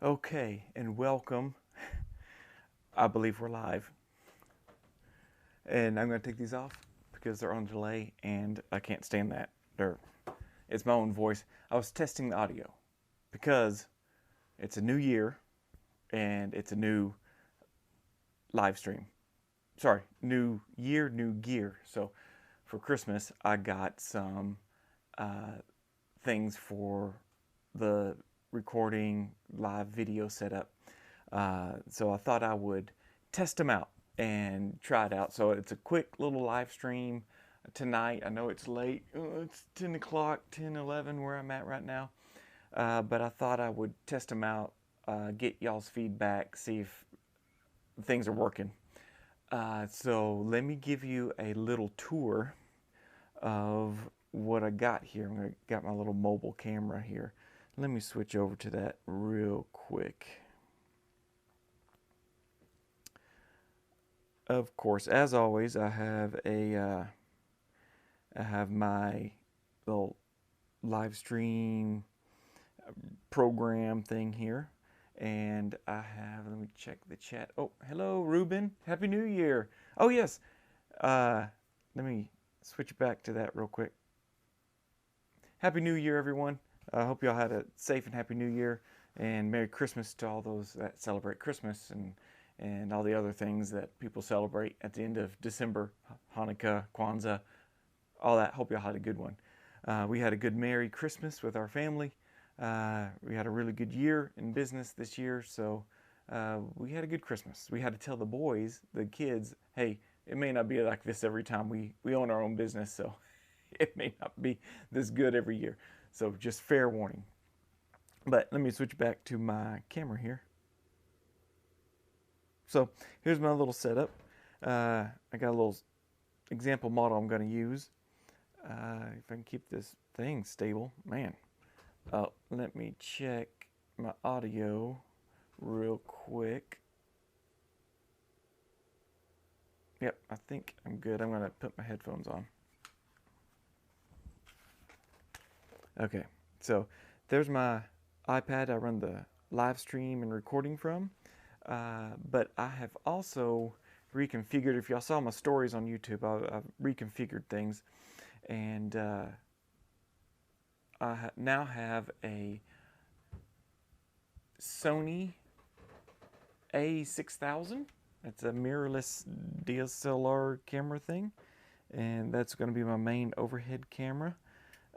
Okay, and welcome. I believe we're live. And I'm going to take these off because they're on delay and I can't stand that. It's my own voice. I was testing the audio because it's a new year and it's a new live stream. Sorry, new year, new gear. So for Christmas, I got some uh, things for the recording live video setup. So I thought I would test them out and try it out. So it's a quick little live stream tonight. I know it's late. It's 10 o'clock, 10, 11 where I'm at right now. But I thought I would test them out, get y'all's feedback, see if things are working. So let me give you a little tour of what I got here. Got my little mobile camera here. Let me switch over to that real quick. Of course, as always, I have my little live stream program thing here, and I have. Let me check the chat. Oh, hello, Ruben. Happy New Year. Oh yes. Let me switch back to that real quick. Happy New Year, everyone. I hope y'all had a safe and happy New Year, and Merry Christmas to all those that celebrate Christmas and all the other things that people celebrate at the end of December, Hanukkah, Kwanzaa, all that. Hope y'all had a good one. We had a good Merry Christmas with our family. We had a really good year in business this year, so we had a good Christmas. We had to tell the boys, the kids, hey, it may not be like this every time. We own our own business, so it may not be this good every year. So just fair warning. But let me switch back to my camera here. So here's my little setup. I got a little example model I'm going to use. If I can keep this thing stable, man. Let me check my audio real quick. Yep, I think I'm good. I'm going to put my headphones on. Okay, so there's my iPad I run the live stream and recording from. But I have also reconfigured, if y'all saw my stories on YouTube, I've reconfigured things. And I now have a Sony A6000. It's a mirrorless DSLR camera thing. And that's going to be my main overhead camera.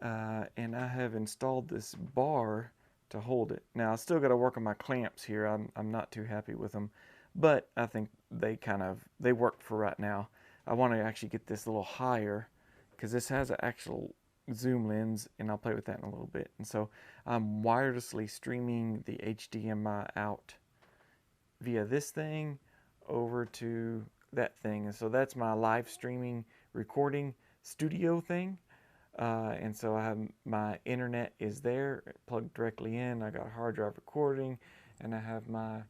And I have installed this bar to hold it. Now I still got to work on my clamps here. I'm not too happy with them, but I think they work for right now. I want to actually get this a little higher because this has an actual zoom lens, and I'll play with that in a little bit. And so I'm wirelessly streaming the HDMI out via this thing over to that thing. And so that's my live streaming recording studio thing. And so I have my internet is there, plugged directly in. I got a hard drive recording, and I have my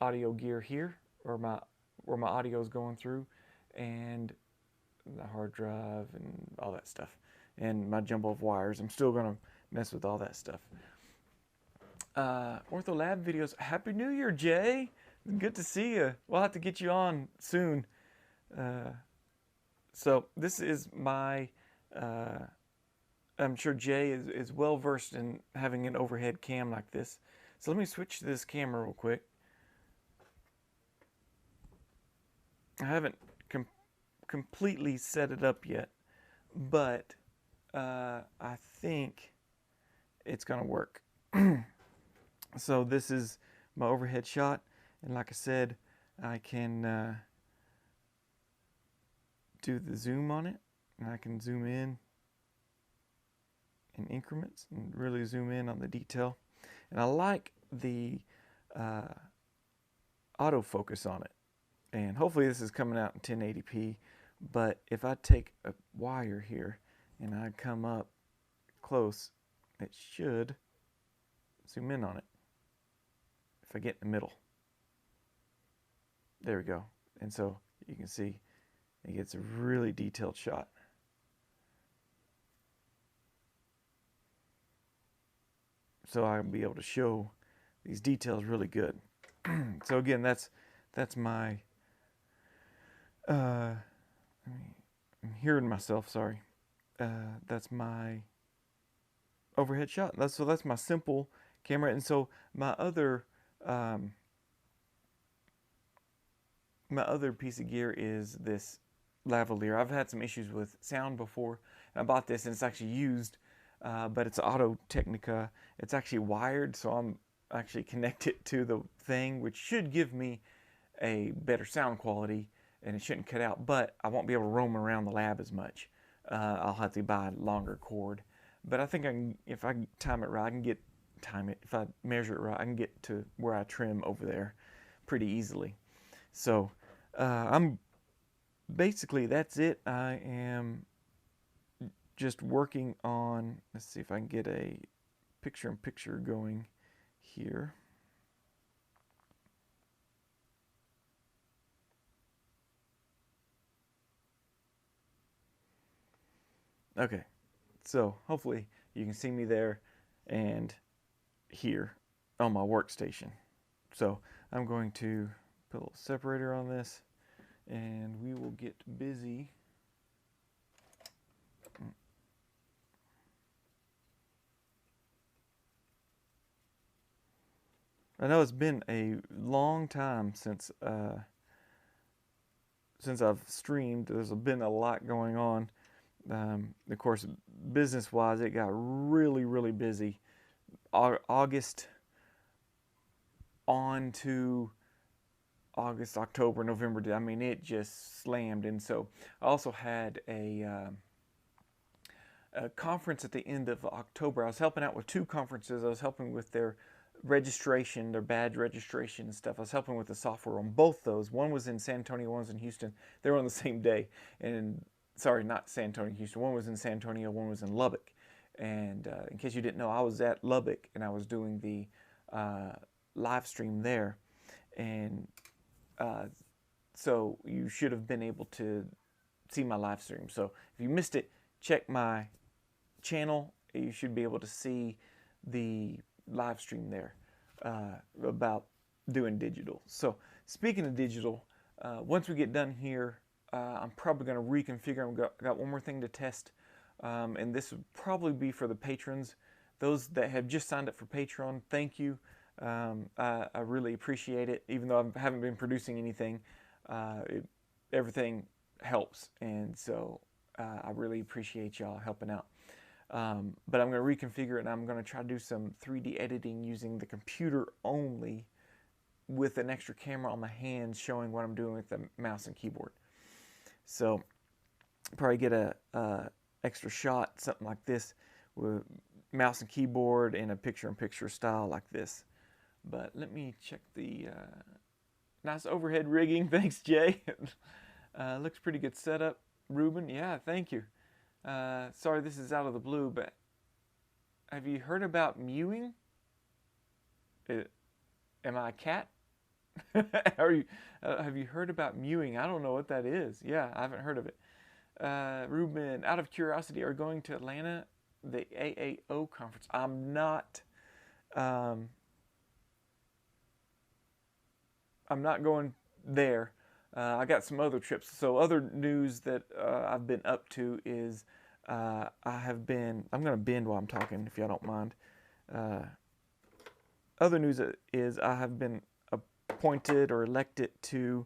audio gear here, or where my audio is going through, and the hard drive and all that stuff, and my jumble of wires. I'm still gonna mess with all that stuff. Ortho Lab videos. Happy New Year, Jay. Good to see you. We'll have to get you on soon. So this is my, I'm sure Jay is well versed in having an overhead cam like this. So let me switch to this camera real quick. I haven't completely set it up yet, but I think it's gonna work. So this is my overhead shot, and like I said, I can do the zoom on it, and I can zoom in increments and really zoom in on the detail. And I like the autofocus on it, and hopefully this is coming out in 1080p. But if I take a wire here and I come up close, it should zoom in on it if I get in the middle. There we go. And so you can see it gets a really detailed shot. So I'll be able to show these details really good. So again, that's my, I'm hearing myself, sorry. That's my overhead shot. So that's my simple camera. And so my other piece of gear is this lavalier. I've had some issues with sound before. I bought this and it's actually used, but it's Auto Technica. It's actually wired, so I'm actually connected to the thing, which should give me a better sound quality, and it shouldn't cut out, but I won't be able to roam around the lab as much. I'll have to buy a longer cord. But I think if I time it right, if I measure it right, I can get to where I trim over there pretty easily. So I'm basically, that's it. I am just working on, let's see if I can get a picture-in-picture going here. Okay, so hopefully you can see me there and here on my workstation. So I'm going to put a little separator on this and we will get busy. I know it's been a long time since I've streamed. There's been a lot going on. Of course, business-wise, it got really, really busy. August on to August, October, November. I mean, it just slammed. And so I also had a conference at the end of October. I was helping out with two conferences. I was helping with their registration, their badge registration and stuff. I was helping with the software on both those. One was in San Antonio, one was in Houston. They were on the same day. And sorry, not San Antonio, Houston. One was in San Antonio, one was in Lubbock. And in case you didn't know, I was at Lubbock and I was doing the live stream there. And so you should have been able to see my live stream. So if you missed it, check my channel. You should be able to see the live stream there about doing digital. So speaking of digital, once we get done here, I'm probably going to reconfigure. I got one more thing to test, and this would probably be for the patrons. Those that have just signed up for Patreon, thank you. I really appreciate it. Even though I haven't been producing anything, everything helps, and so I really appreciate y'all helping out. But I'm going to reconfigure it, and I'm going to try to do some 3D editing using the computer only with an extra camera on my hands showing what I'm doing with the mouse and keyboard. So probably get a extra shot, something like this, with mouse and keyboard in a picture-in-picture style like this. But let me check the nice overhead rigging. Thanks, Jay. Looks pretty good setup. Ruben, yeah, thank you. Sorry this is out of the blue, but have you heard about mewing? Am I a cat? Have you heard about mewing? I don't know what that is. Yeah, I haven't heard of it. Ruben, out of curiosity, are going to Atlanta, the AAO conference? I'm not. I'm not going there. I got some other trips. So other news that I've been up to is I'm going to bend while I'm talking, if y'all don't mind. Other news is I have been appointed or elected to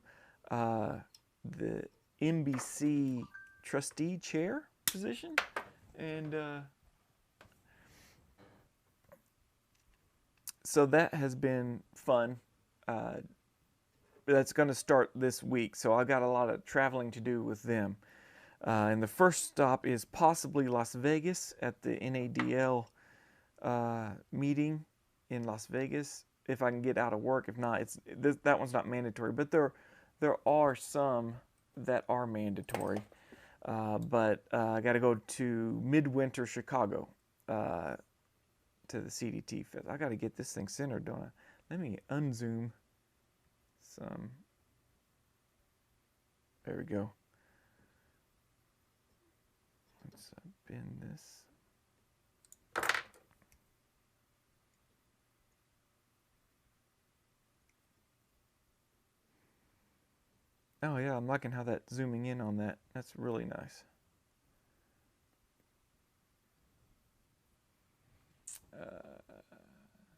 the NBC trustee chair position. And so that has been fun. That's going to start this week, so I got a lot of traveling to do with them. And the first stop is possibly Las Vegas at the NADL meeting in Las Vegas, if I can get out of work. If not, that one's not mandatory, but there are some that are mandatory. But I got to go to Midwinter, Chicago, to the CDT Fest. I got to get this thing centered, don't I? Let me unzoom some. There we go. Let's bend this. Oh yeah, I'm liking how that's zooming in on that. That's really nice.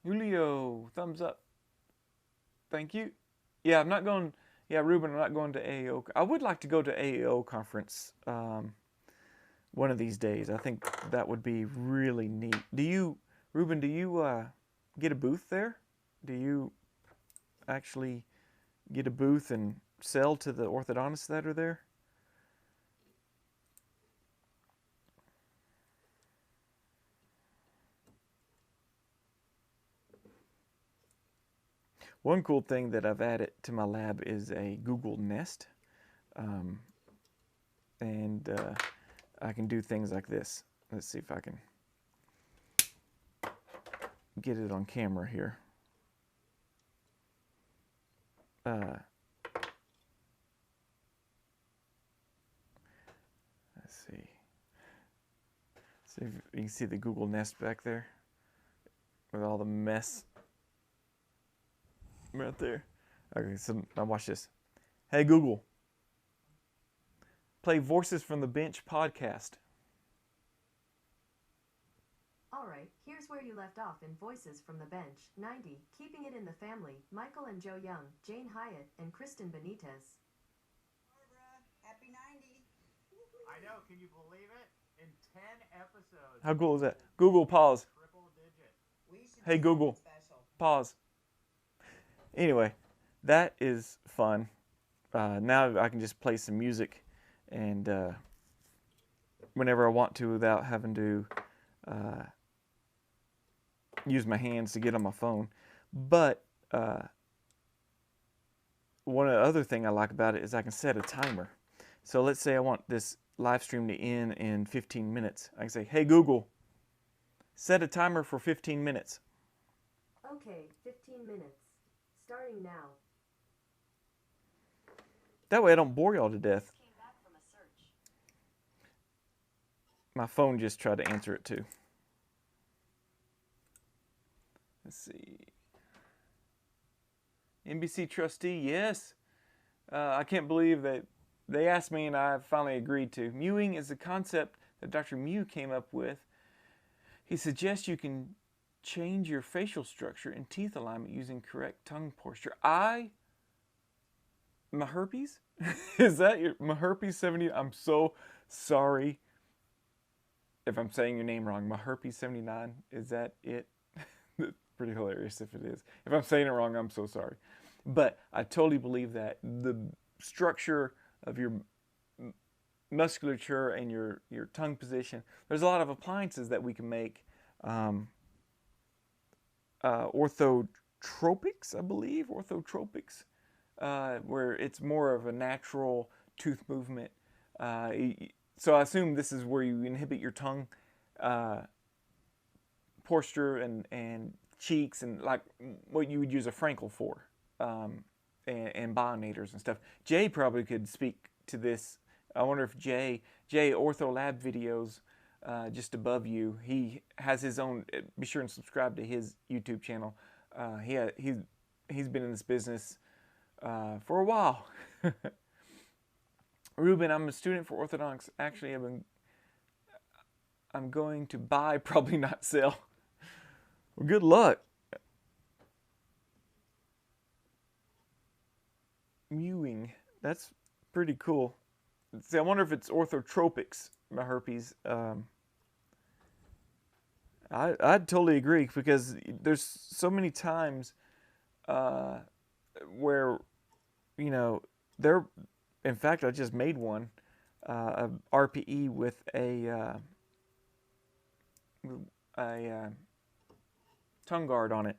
Julio, thumbs up. Thank you. Yeah, I'm not going. Yeah, Ruben, I'm not going to AAO. I would like to go to AAO conference one of these days. I think that would be really neat. Do you, Ruben? Do you get a booth there? Do you actually get a booth and sell to the orthodontists that are there? One cool thing that I've added to my lab is a Google Nest. Um, and I can do things like this. Let's see if I can get it on camera here. Let's see. See if you can see the Google Nest back there with all the mess right there. Okay, so now watch this. Hey Google, play Voices from the Bench podcast. All right, here's where you left off in Voices from the Bench. 90, Keeping It in the Family, Michael and Joe Young, Jane Hyatt, and Kristen Benitez. Barbara, happy 90. I know, can you believe it? In 10 episodes. How cool is that? Google, pause. Triple digit. Hey Google, pause. Anyway, that is fun. Now I can just play some music and whenever I want to without having to use my hands to get on my phone. But one other thing I like about it is I can set a timer. So let's say I want this live stream to end in 15 minutes. I can say, hey Google, set a timer for 15 minutes. Okay, 15 minutes. Starting now. That way I don't bore y'all to death. Came back from a search. My phone just tried to answer it too. Let's see. NBC trustee, yes. I can't believe that they asked me and I finally agreed to. Mewing is a concept that Dr. Mew came up with. He suggests you can change your facial structure and teeth alignment using correct tongue posture. My herpes? Is that my herpes 70? I'm so sorry if I'm saying your name wrong. My herpes 79, is that it? Pretty hilarious if it is. If I'm saying it wrong, I'm so sorry. But I totally believe that the structure of your musculature and your tongue position, there's a lot of appliances that we can make. Orthotropics, I believe, where it's more of a natural tooth movement. So I assume this is where you inhibit your tongue posture and cheeks and like what you would use a Frankel for, and bionators and stuff. Jay probably could speak to this. I wonder if Jay Ortho Lab videos, just above you, he has his own. Be sure and subscribe to his YouTube channel. He's been in this business for a while. Ruben, I'm a student for orthodontics. Actually, I'm going to buy, probably not sell. Well, good luck. Mewing. That's pretty cool. See, I wonder if it's orthotropics, my herpes. I'd totally agree because there's so many times where, you know, in fact, I just made one, a RPE with a tongue guard on it,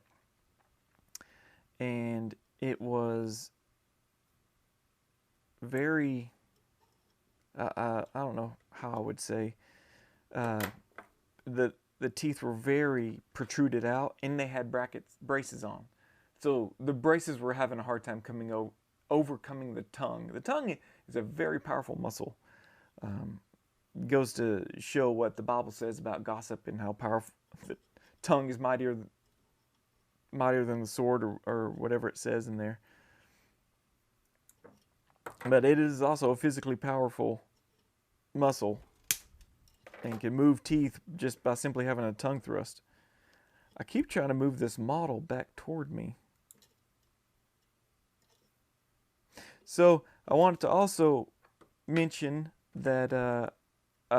and it was very, I don't know how I would say, the teeth were very protruded out, and they had braces on. So the braces were having a hard time overcoming the tongue. The tongue is a very powerful muscle. Goes to show what the Bible says about gossip and how powerful the tongue is, mightier than the sword, or whatever it says in there. but it is also a physically powerful muscle and can move teeth just by simply having a tongue thrust. I keep trying to move this model back toward me. So I wanted to also mention that I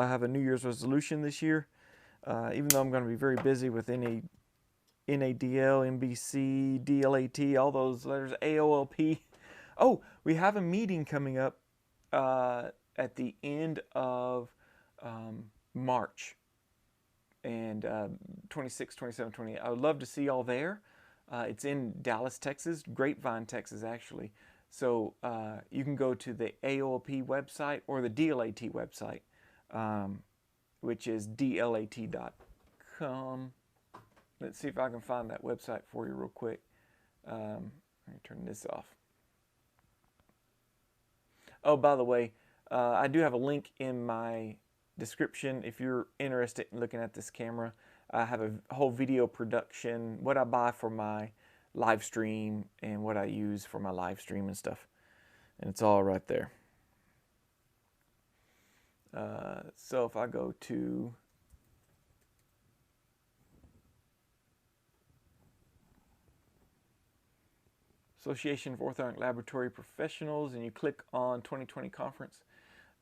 have a New Year's resolution this year. Even though I'm going to be very busy with NADL, NBC, DLAT, all those letters, AOLP. Oh, we have a meeting coming up at the end of March. And 26, 27, 28. I would love to see y'all there. It's in Dallas, Texas, Grapevine, Texas, actually. So you can go to the AOLP website or the DLAT website, which is dlat.com. Let's see if I can find that website for you real quick. Let me turn this off. Oh, by the way, I do have a link in my description if you're interested in looking at this camera. I have a whole video production, what I buy for my live stream and what I use for my live stream and stuff. And it's all right there. So if I go to Association of Orthodontic Laboratory Professionals and you click on 2020 conference,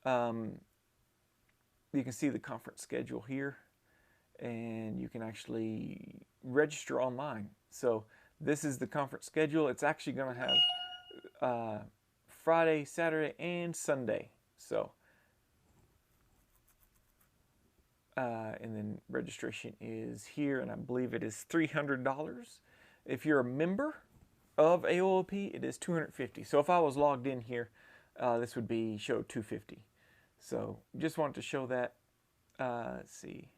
you can see the conference schedule here, and you can actually register online. So this is the conference schedule. It's actually going to have Friday, Saturday, and Sunday. So, and then registration is here, and I believe it is $300. If you're a member of AOLP, it is $250. So if I was logged in here, this would be show $250. So just wanted to show that. Let's see.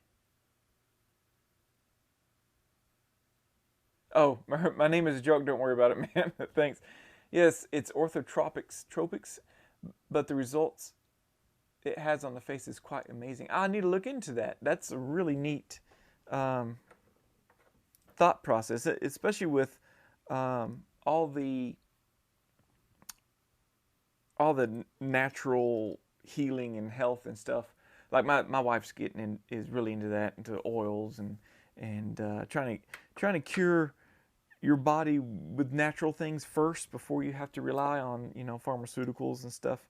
Oh, my name is a joke. Don't worry about it, man. Thanks. Yes, it's orthotropics, but the results it has on the face is quite amazing. I need to look into that. That's a really neat thought process, especially with all the natural healing and health and stuff. Like my wife's is really into that, into oils and trying to cure your body with natural things first before you have to rely on pharmaceuticals and stuff.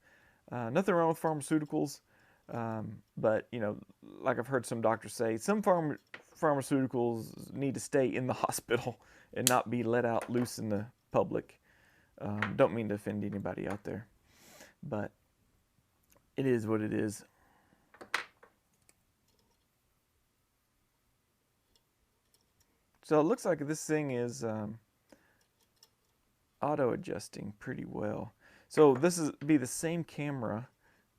Nothing wrong with pharmaceuticals, but like I've heard some doctors say, some pharmaceuticals need to stay in the hospital and not be let out loose in the public. Don't mean to offend anybody out there, but it is what it is. So it looks like this thing is auto-adjusting pretty well. So this is be the same camera,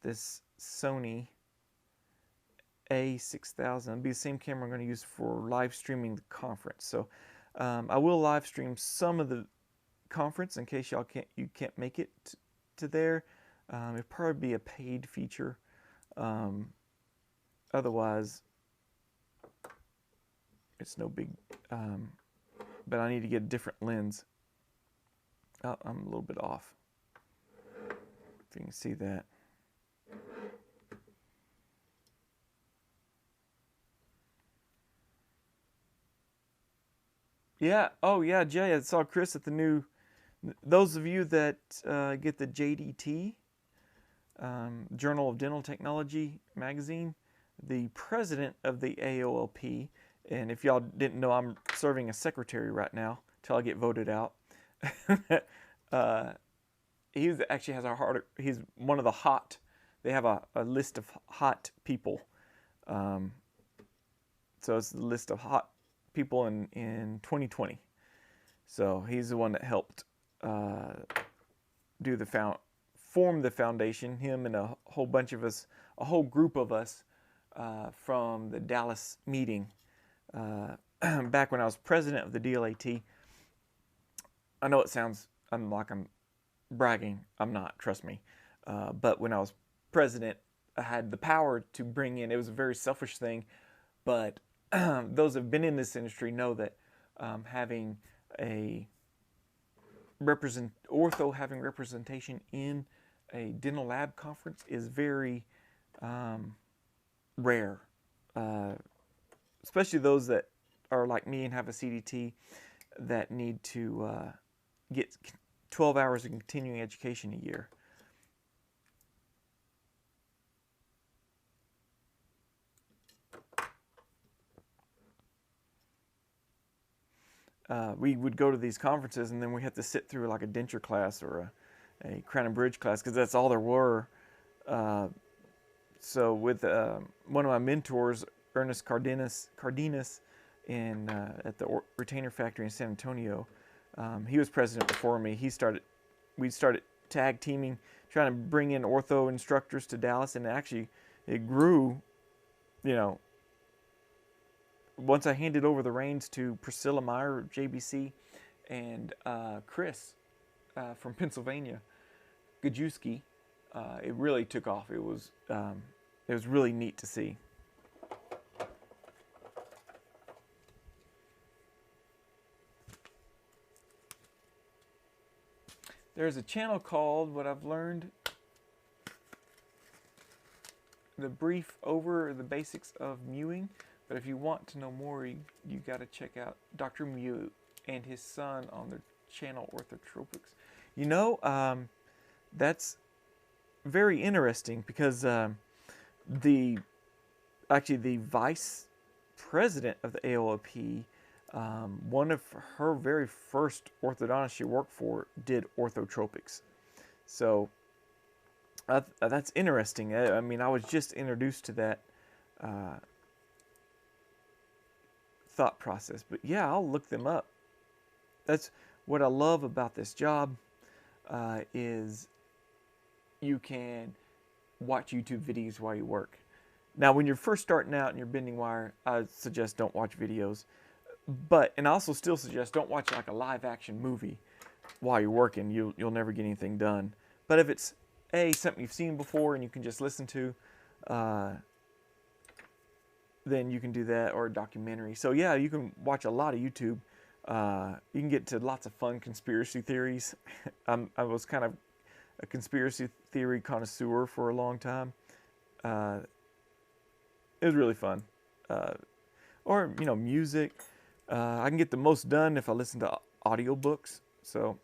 this Sony A6000. It'll be the same camera I'm going to use for live streaming the conference. So I will live stream some of the conference in case you can't make it to there. It'll probably be a paid feature. Otherwise, it's no big, but I need to get a different lens. Oh, I'm a little bit off. If you can see that. Yeah, oh yeah, Jay, I saw Chris at the new, those of you that get the JDT, Journal of Dental Technology magazine, the president of the AOLP, and if y'all didn't know, I'm serving as secretary right now till I get voted out. He actually has he's one of the hot, they have a list of hot people. So it's the list of hot people in 2020. So he's the one that helped form the foundation, him and a whole bunch of us, a whole group of us from the Dallas meeting. Back when I was president of the DLAT, I know it sounds like I'm bragging. I'm not, trust me. But when I was president, I had the power to bring in, it was a very selfish thing, but those who have been in this industry know that having a ortho having representation in a dental lab conference is very rare, especially those that are like me and have a CDT that need to get 12 hours of continuing education a year. We would go to these conferences and then we had to sit through like a denture class or a crown and bridge class because that's all there were. So with one of my mentors, Ernest Cardenas in at the Retainer Factory in San Antonio, he was president before me. We started tag teaming, trying to bring in ortho instructors to Dallas, and actually it grew, you know. Once I handed over the reins to Priscilla Meyer, JBC, and Chris from Pennsylvania, Gajewski, it really took off. It was really neat to see. There's a channel called What I've Learned, the brief over the basics of mewing. But if you want to know more, you got to check out Dr. Mew and his son on their channel, Orthotropics. You know, that's very interesting because the vice president of the AOLP, one of her very first orthodontists she worked for did orthotropics. So that's interesting. I mean, I was just introduced to that thought process, but yeah, I'll look them up. That's what I love about this job, is you can watch YouTube videos while you work. Now, when you're first starting out and you're bending wire, I suggest don't watch videos. And I also still suggest don't watch like a live action movie while you're working. You'll never get anything done. But if it's something you've seen before and you can just listen to, then you can do that, or a documentary. So yeah, you can watch a lot of YouTube. You can get to lots of fun conspiracy theories. I was kind of a conspiracy theory connoisseur for a long time. It was really fun. Or, you know, music. I can get the most done if I listen to audiobooks. So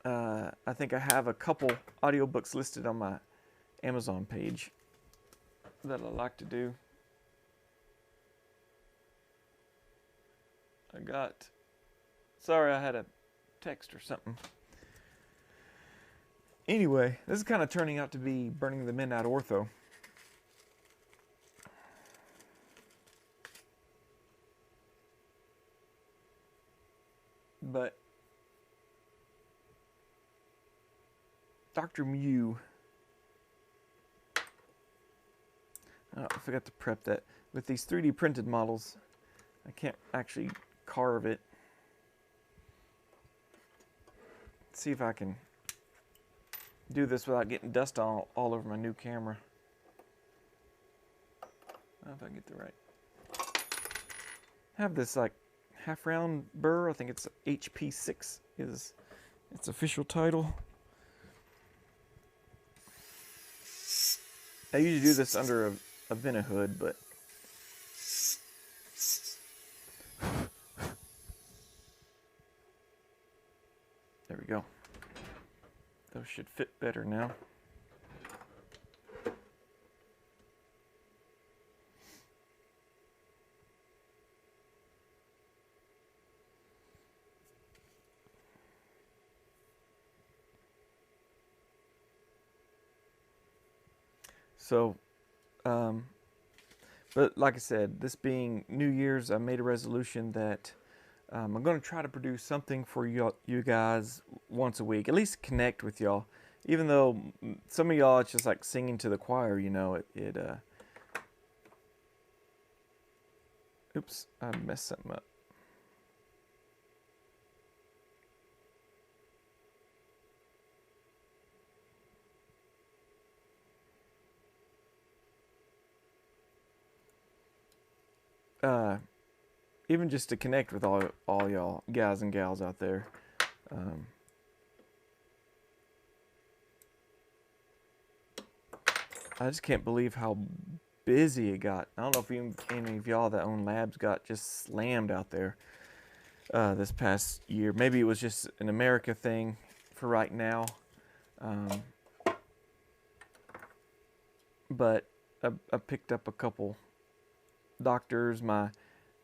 I think I have a couple audiobooks listed on my Amazon page that I like to do. Sorry, I had a text or something. Anyway, this is kind of turning out to be Burning the Midnight Ortho. But Dr. Mew, I forgot to prep that. With these 3D printed models, I can't actually carve it. Let's see if I can do this without getting dust all over my new camera. I don't know if I can get the right. I have this like half round burr. I think it's HP6 is its official title. I usually do this under a Vena hood, but there we go. Those should fit better now. So, but like I said, this being New Year's, I made a resolution that I'm going to try to produce something for you guys once a week, at least connect with y'all. Even though some of y'all, it's just like singing to the choir, you know, oops, I messed something up. Even just to connect with all y'all guys and gals out there. I just can't believe how busy it got. I don't know if any of y'all that own labs got just slammed out there this past year. Maybe it was just an America thing for right now. But I picked up a couple doctors. My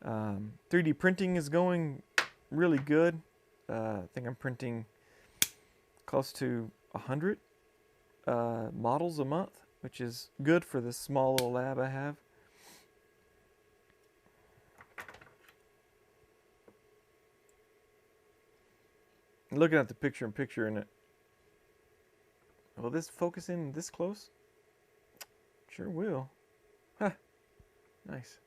3D printing is going really good. I think I'm printing close to 100 models a month, which is good for this small little lab I have. Looking at the picture in it. Will this focus in this close? Sure will. Huh. Nice.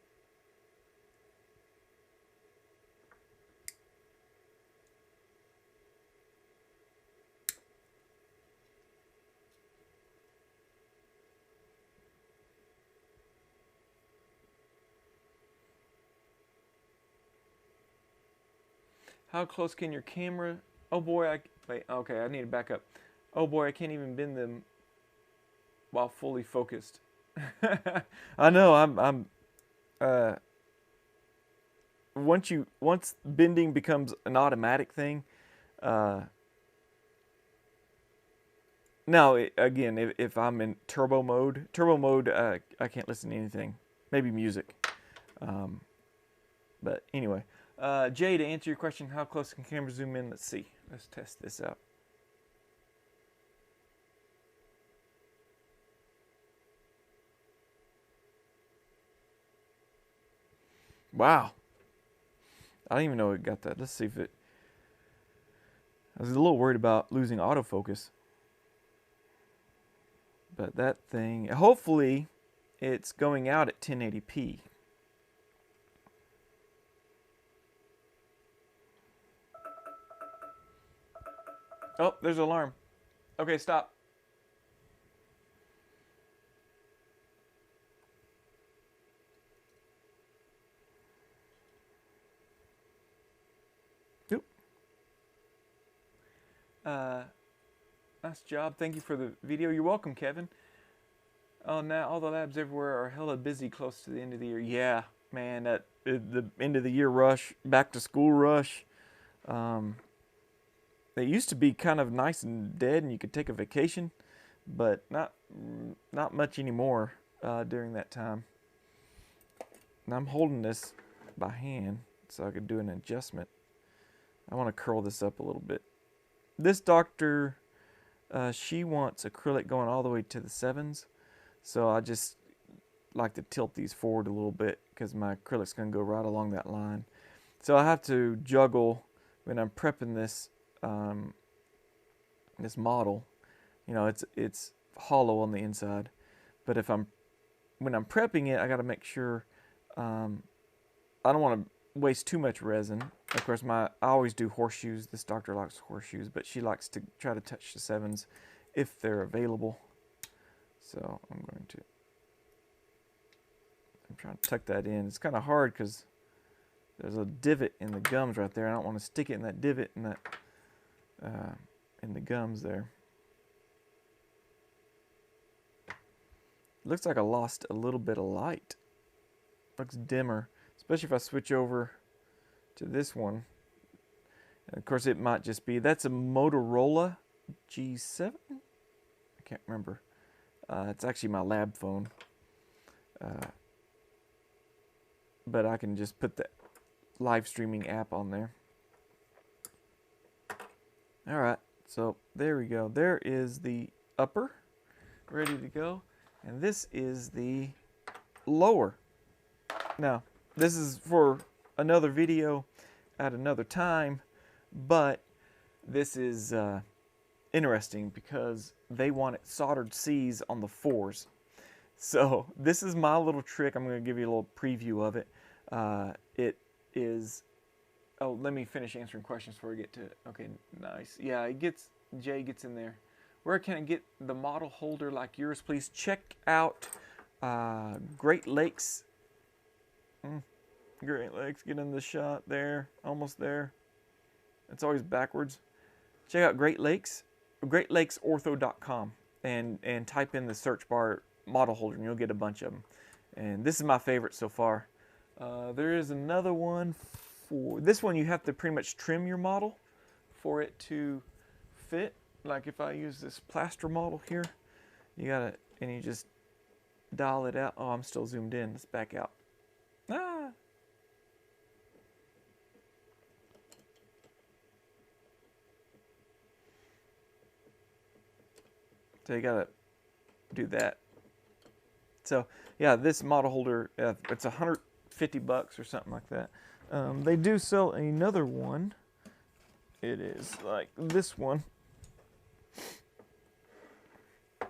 How close can your camera? Oh boy, wait. Okay, I need to back up. Oh boy, I can't even bend them while fully focused. I know. Once bending becomes an automatic thing. Now again, if I'm in turbo mode, I can't listen to anything. Maybe music. But anyway. Jay, to answer your question, how close can camera zoom in? Let's see. Let's test this out. Wow. I don't even know it got that. Let's see if it... I was a little worried about losing autofocus. But that thing... Hopefully, it's going out at 1080p. Oh, there's an alarm. Okay, stop. Oop. Nice job. Thank you for the video. You're welcome, Kevin. Oh, now all the labs everywhere are hella busy close to the end of the year. Yeah, man, the end of the year rush, back to school rush. They used to be kind of nice and dead, and you could take a vacation, but not much anymore during that time. And I'm holding this by hand so I could do an adjustment. I want to curl this up a little bit. This doctor, she wants acrylic going all the way to the 7s, so I just like to tilt these forward a little bit because my acrylic's going to go right along that line. So I have to juggle when I'm prepping this this model. You know, it's hollow on the inside, but when I'm prepping it, I got to make sure I don't want to waste too much resin. Of course, I always do horseshoes. This doctor likes horseshoes, but she likes to try to touch the 7s if they're available. So I'm trying to tuck that in. It's kind of hard because there's a divot in the gums right there. I don't want to stick it in that divot in that in the gums there. Looks like I lost a little bit of light. Looks dimmer, especially if I switch over to this one. And of course, it might just be, that's a Motorola G7? I can't remember. It's actually my lab phone. But I can just put the live streaming app on there. Alright, so there we go. There is the upper, ready to go. And this is the lower. Now, this is for another video at another time, but this is interesting because they want it soldered C's on the 4s. So this is my little trick. I'm going to give you a little preview of it. It is... Oh, let me finish answering questions before we get to it. Okay, nice. Yeah, Jay gets in there. Where can I get the model holder like yours, please? Check out Great Lakes. Great Lakes, get in the shot there. Almost there. It's always backwards. Check out Great Lakes, greatlakesortho.com, and type in the search bar model holder, and you'll get a bunch of them. And this is my favorite so far. There is another one for this one. You have to pretty much trim your model for it to fit. Like if I use this plaster model here, you gotta, and you just dial it out. Oh, I'm still zoomed in. Let's back out. Ah. So you gotta do that. So yeah, this model holder, it's $150 or something like that. They do sell another one. It is like this one,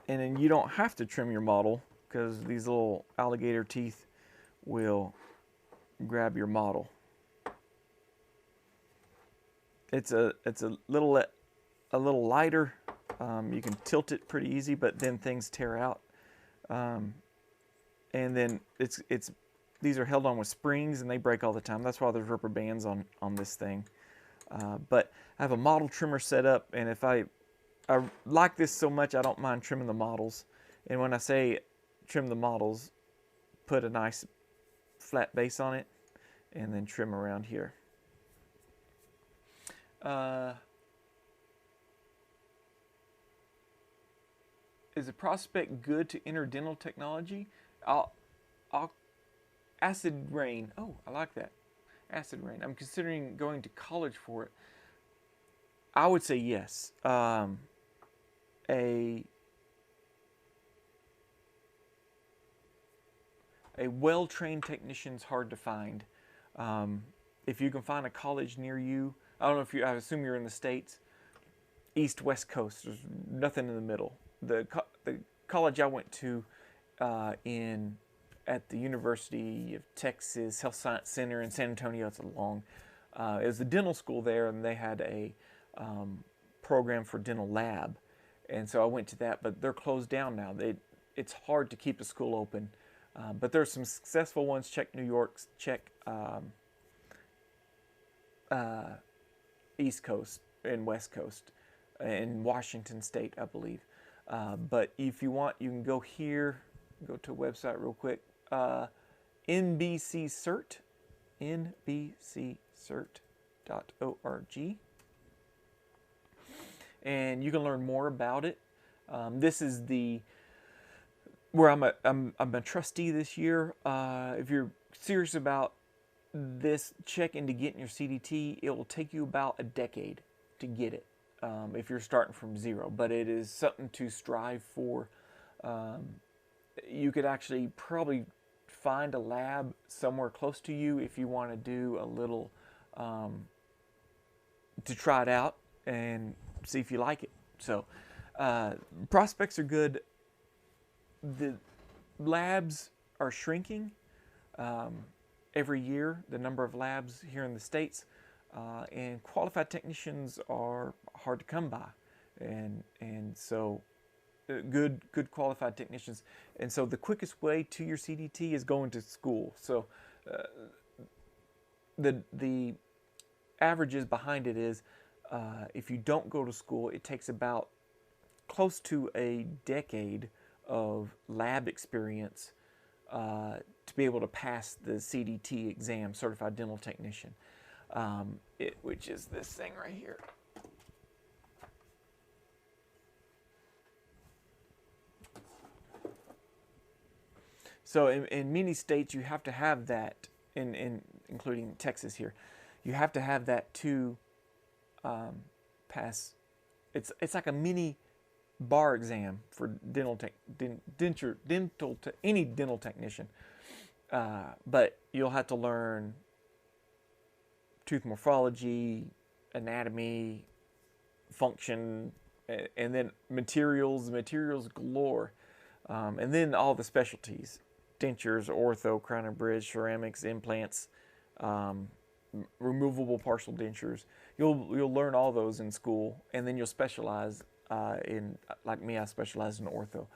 and then you don't have to trim your model because these little alligator teeth will grab your model. It's a little lighter. You can tilt it pretty easy, but then things tear out. And then these are held on with springs and they break all the time. That's why there's rubber bands on this thing. But I have a model trimmer set up, and if I like this so much, I don't mind trimming the models. And when I say trim the models, put a nice flat base on it and then trim around here. Is a prospect good to enter dental technology? Acid rain. Oh, I like that. Acid rain. I'm considering going to college for it. I would say yes. A well-trained technician's hard to find. If you can find a college near you, I don't know if you, I assume you're in the States, East, West Coast, there's nothing in the middle. The college I went to at the University of Texas Health Science Center in San Antonio, it was a dental school there, and they had a program for dental lab. And so I went to that, but they're closed down now. It's hard to keep a school open. But there's some successful ones. Check New York, check East Coast and West Coast, in Washington State, I believe. But if you want, you can go here, go to a website real quick, NBCCert, nbccert.org, and you can learn more about it. This is where I'm a trustee this year. If you're serious about this, check into getting your CDT. It will take you about a decade to get it. If you're starting from zero, but it is something to strive for. You could actually probably find a lab somewhere close to you if you want to do a little, to try it out and see if you like it. So prospects are good. The labs are shrinking every year, the number of labs here in the States. And qualified technicians are hard to come by, and so good qualified technicians. And so the quickest way to your CDT is going to school. So the averages behind it is if you don't go to school, it takes about close to a decade of lab experience to be able to pass the CDT exam, Certified Dental Technician. Which is this thing right here. So in many states you have to have that, including Texas here, you have to have that to pass. It's like a mini bar exam for any dental technician, but you'll have to learn tooth morphology, anatomy, function, and then materials galore, and then all the specialties: dentures, ortho, crown and bridge, ceramics, implants, removable partial dentures. You'll learn all those in school, and then you'll specialize in, like me, I specialize in ortho.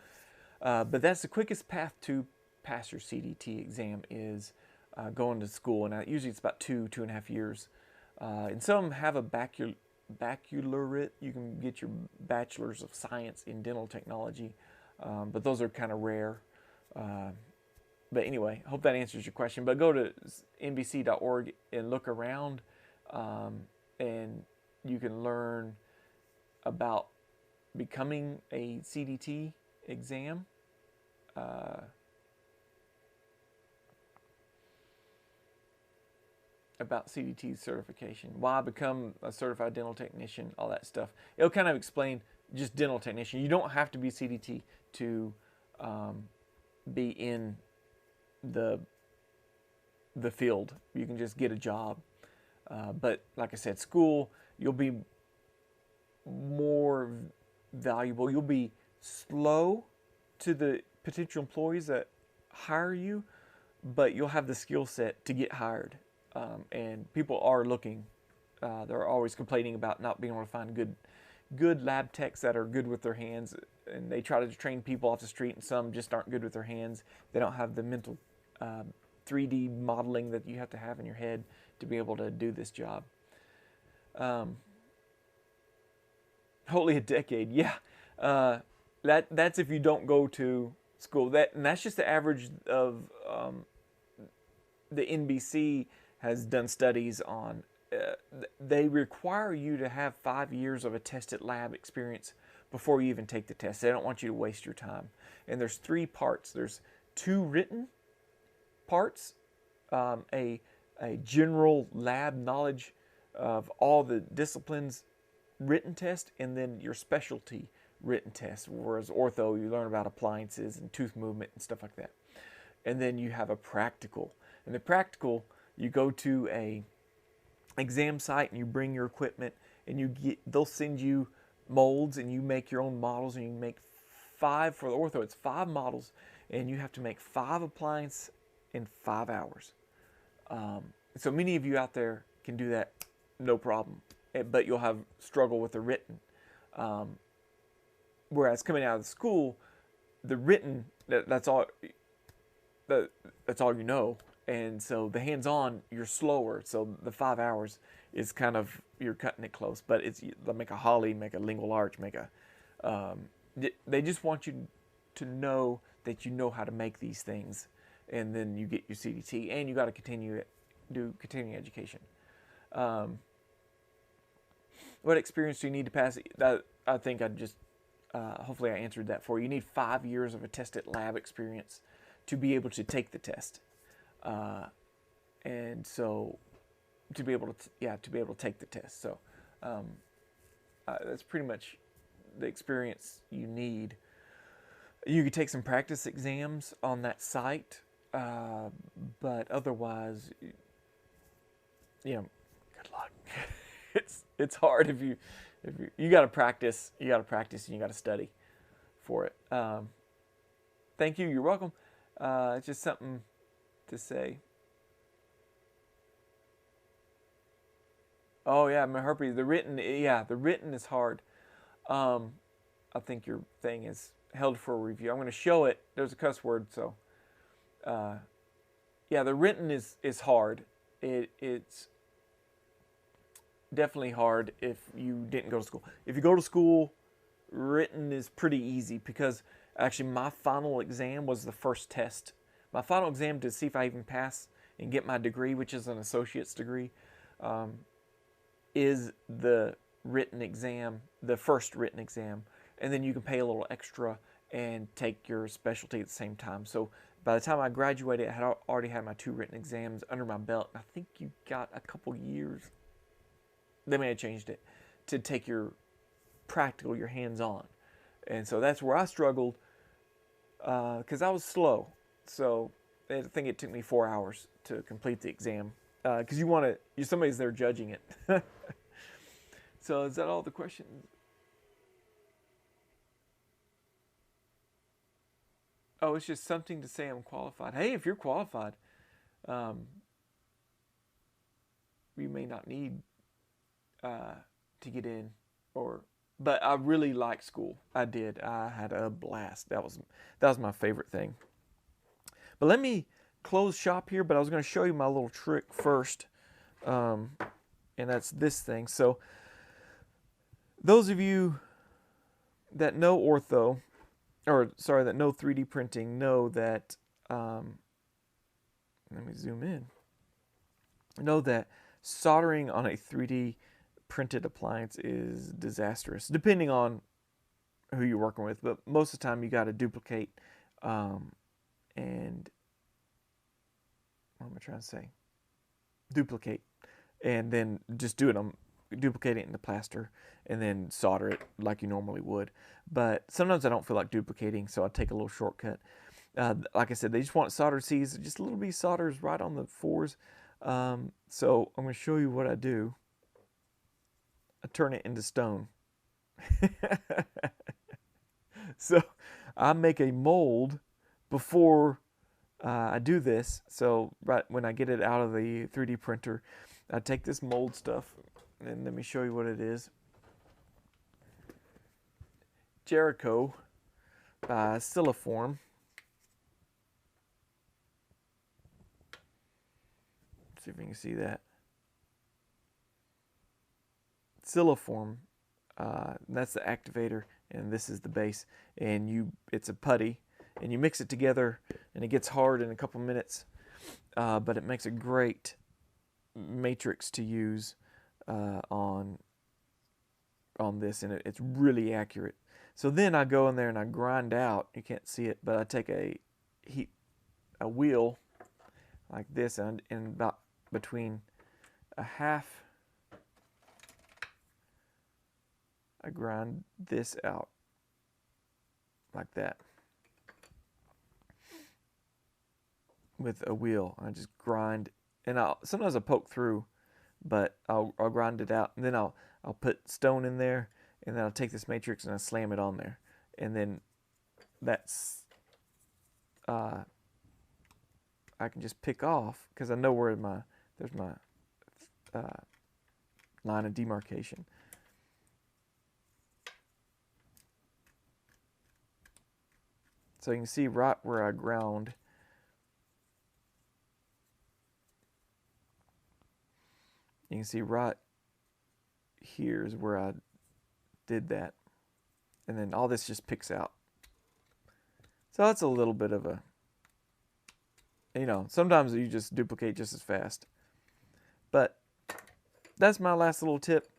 But that's the quickest path to pass your CDT exam is going to school, and usually it's about 2.5 years. And some have a baccalaureate. You can get your bachelor's of science in dental technology, but those are kind of rare. but anyway, I hope that answers your question. But go to nbc.org and look around, and you can learn about becoming a CDT exam. About CDT certification, why become a certified dental technician, all that stuff. It'll kind of explain just dental technician. You don't have to be CDT to be in the field. You can just get a job. But like I said, school, you'll be more valuable. You'll be slow to the potential employees that hire you, but you'll have the skill set to get hired. And people are looking. They're always complaining about not being able to find good lab techs that are good with their hands. And they try to train people off the street, and some just aren't good with their hands. They don't have the mental 3D modeling that you have to have in your head to be able to do this job. Hopefully a decade, yeah. That's if you don't go to school. And that's just the average of the NBC has done studies on. They require you to have 5 years of attested lab experience before you even take the test. They don't want you to waste your time. And there's 3 parts. There's 2 written parts, a general lab knowledge of all the disciplines written test, and then your specialty written test. Whereas ortho, you learn about appliances and tooth movement and stuff like that. And then you have a practical. And the practical, you go to a exam site and you bring your equipment, and they'll send you molds, and you make your own models, and you make 5 for the ortho. It's 5 models, and you have to make 5 appliances in 5 hours. So many of you out there can do that, no problem, but you'll have struggle with the written. Whereas coming out of the school, the written, that's all you know. And so the hands-on, you're slower. So the 5 hours is kind of, you're cutting it close. But they'll make a holly, make a lingual arch, they just want you to know that you know how to make these things. And then you get your CDT, and you got to do continuing education. What experience do you need to pass it? I think hopefully I answered that for you. You need 5 years of attested lab experience to be able to take the test. And so to be able to take the test. So that's pretty much the experience you need. You could take some practice exams on that site, but otherwise, good luck. It's hard if you got to practice. You got to practice, and you got to study for it. Thank you. You're welcome. It's just something to say. Oh yeah, my herpes. The written is hard. I think your thing is held for a review. I'm going to show it. There's a cuss word, so the written is hard. It's definitely hard if you didn't go to school. If you go to school, written is pretty easy, because actually my final exam was the first test. My final exam to see if I even pass and get my degree, which is an associate's degree, is the written exam, the first written exam. And then you can pay a little extra and take your specialty at the same time. So by the time I graduated, I had already had my 2 written exams under my belt. I think you got a couple years. They may have changed it to take your practical, your hands-on. And so that's where I struggled, because I was slow. So I think it took me 4 hours to complete the exam, because somebody's there judging it. So is that all the questions? Oh, it's just something to say I'm qualified. Hey, if you're qualified, you may not need to get in, but I really liked school. I did. I had a blast. That was my favorite thing. But let me close shop here, but I was going to show you my little trick first, and that's this thing. So those of you that know ortho, that know 3D printing, know that let me zoom in. Know that soldering on a 3D printed appliance is disastrous, depending on who you're working with. But most of the time, you got to duplicate and what am I trying to say? Duplicate, and then just do it on duplicate it into plaster, and then solder it like you normally would. But sometimes I don't feel like duplicating, so I take a little shortcut. Like I said, they just want solder seeds, just a little bit of solders right on the fours. So I'm going to show you what I do. I turn it into stone. So I make a mold before I do this. So right when I get it out of the 3D printer, I take this mold stuff, and let me show you what it is. Jericho by Siliform. See if you can see that. Siliform, that's the activator, and this is the base. And it's a putty, and you mix it together, and it gets hard in a couple minutes. But it makes a great matrix to use on this, and it's really accurate. So then I go in there and I grind out. You can't see it, but I take a wheel like this, and about between a half, I grind this out like that with a wheel. I just grind, and sometimes I poke through, but I'll grind it out, and then I'll put stone in there, and then I'll take this matrix and I slam it on there, and then that's I can just pick off because I know where there's my line of demarcation. So you can see right where I ground. You can see right here is where I did that. And then all this just picks out. So that's a little bit of a, sometimes you just duplicate just as fast. But that's my last little tip.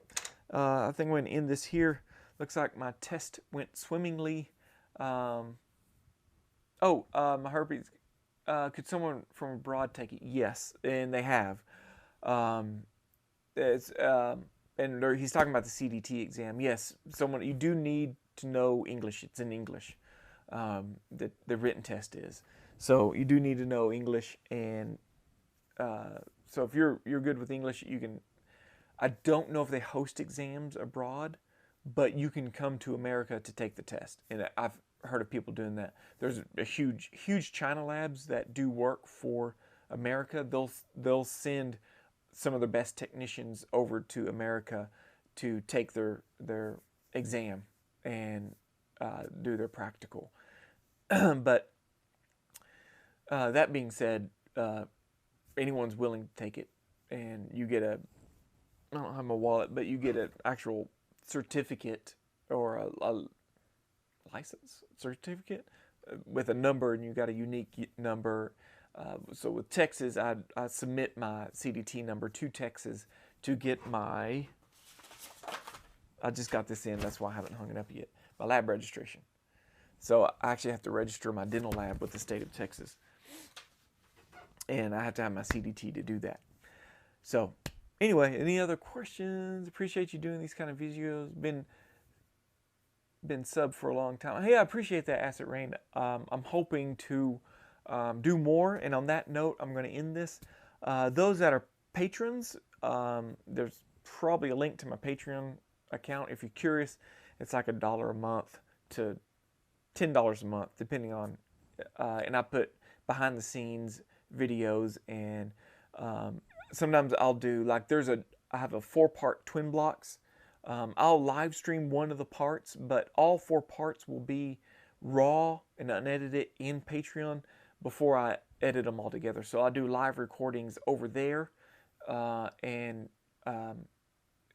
I think I'm going to end this here. Looks like my test went swimmingly. My herpes. Could someone from abroad take it? Yes, and they have. And he's talking about the CDT exam. Yes, you do need to know English. It's in English. The written test is. So you do need to know English, and so if you're good with English, you can. I don't know if they host exams abroad, but you can come to America to take the test, and I've heard of people doing that. There's a huge China labs that do work for America. They'll send some of the best technicians over to America to take their exam and do their practical. But that being said, anyone's willing to take it, and you get I don't have my wallet, but you get an actual certificate or a license certificate with a number, and you got a unique number. So with Texas, I submit my CDT number to Texas to get I just got this in, that's why I haven't hung it up yet, my lab registration. So I actually have to register my dental lab with the state of Texas. And I have to have my CDT to do that. So anyway, any other questions? Appreciate you doing these kind of videos. Been sub for a long time. Hey, I appreciate that, Acid Rain. I'm hoping to do more. And on that note, I'm going to end this. Those that are patrons, there's probably a link to my Patreon account. If you're curious, it's like $1 a month to $10 a month, depending on. And I put behind the scenes videos, and sometimes I'll do like I have a 4-part Twin Blocks. I'll live stream one of the parts, but all 4 parts will be raw and unedited in Patreon before I edit them all together. So I do live recordings over there, and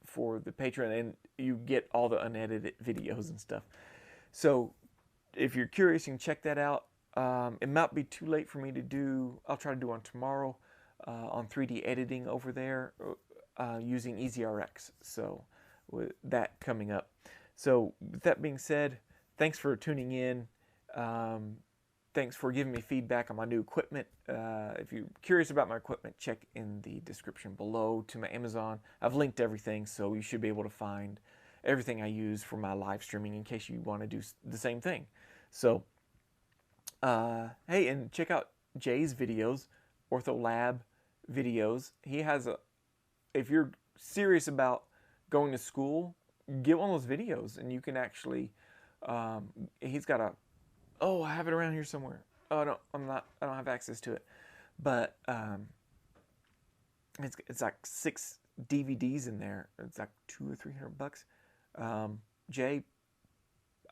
for the Patreon, and you get all the unedited videos and stuff. So if you're curious, you can check that out. It might be too late for me to do. I'll try to do on tomorrow on 3D editing over there using EasyRx. So with that coming up. So with that being said, thanks for tuning in. Thanks for giving me feedback on my new equipment. If you're curious about my equipment, check in the description below to my Amazon. I've linked everything, so you should be able to find everything I use for my live streaming in case you want to do the same thing. So, hey, and check out Jay's videos, OrthoLab videos. He has if you're serious about going to school, get one of those videos, and you can actually, he's got oh, I have it around here somewhere. Oh, no, I don't have access to it. But it's like 6 DVDs in there. It's like $200 or $300. Jay,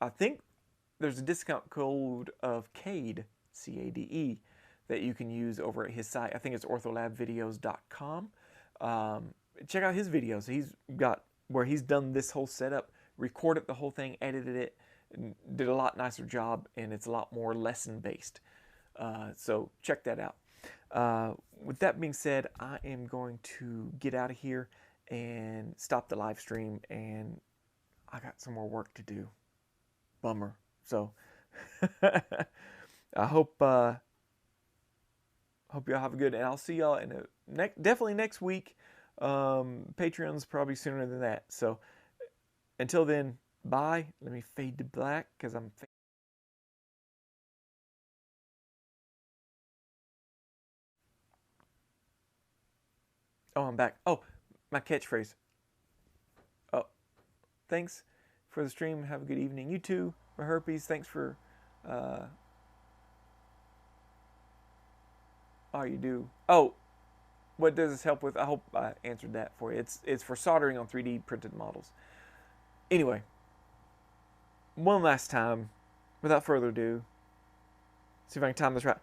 I think there's a discount code of CADE, CADE, that you can use over at his site. I think it's ortholabvideos.com. Check out his videos. He's got where he's done this whole setup, recorded the whole thing, edited it, did a lot nicer job, and it's a lot more lesson based. So check that out. With that being said, I am going to get out of here and stop the live stream, and I got some more work to do. Bummer. So I hope y'all have a good, and I'll see y'all in definitely next week. Patreon's probably sooner than that. So until then, bye. Let me fade to black because I'm. Oh, I'm back. Oh, my catchphrase. Oh, thanks for the stream. Have a good evening. You too, my herpes. Thanks for. Oh, you do. Oh, what does this help with? I hope I answered that for you. It's for soldering on 3D printed models. Anyway, one last time, without further ado, see if I can time this right.